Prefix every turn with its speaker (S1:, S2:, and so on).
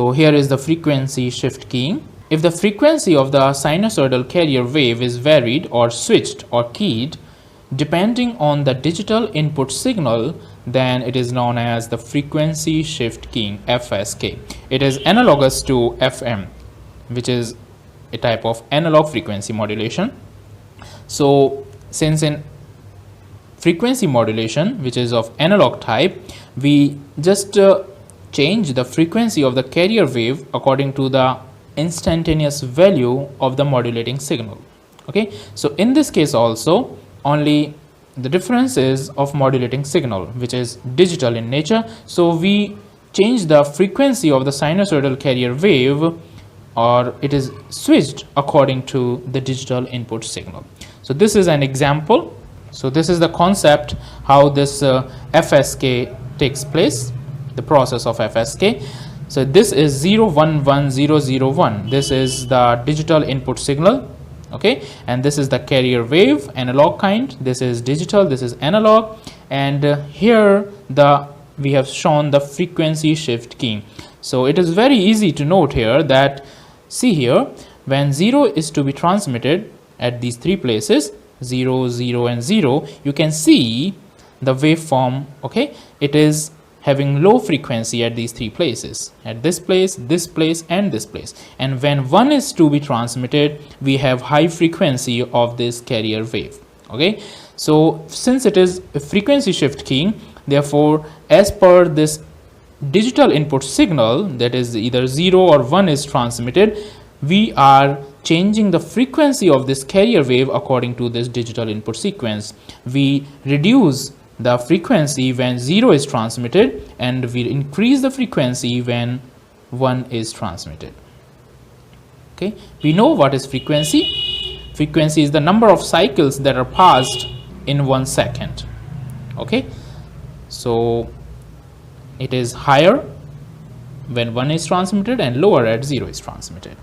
S1: So here is the frequency shift keying. If the frequency of the sinusoidal carrier wave is varied or switched or keyed depending on the digital input signal, then it is known as the frequency shift keying, FSK. It is analogous to FM, which is a type of analog frequency modulation. So since in frequency modulation, which is of analog type, we just change the frequency of the carrier wave according to the instantaneous value of the modulating signal. Okay, so in this case also only the difference is of modulating signal, which is digital in nature. So we change the frequency of the sinusoidal carrier wave, or it is switched according to the digital input signal. So this is an example. So this is the concept how this FSK takes place, the process of FSK. So this is 011001. This is the digital input signal. Okay, and this is the carrier wave, analog kind. This is digital, this is analog, and here we have shown the frequency shift keying. So it is very easy to note here that, see here, when 0 is to be transmitted at these three places, 0, 0 and 0, you can see the waveform. Okay, it is having low frequency at these three places, at this place and this place. And when 1 is to be transmitted, we have high frequency of this carrier wave. Okay, so since it is a frequency shift keying, therefore as per this digital input signal, that is either 0 or 1 is transmitted, we are changing the frequency of this carrier wave according to this digital input sequence. We reduce the frequency when 0 is transmitted, and we increase the frequency when 1 is transmitted. Okay, we know what is frequency. Frequency is the number of cycles that are passed in 1 second. Okay, so it is higher when 1 is transmitted and lower at 0 is transmitted.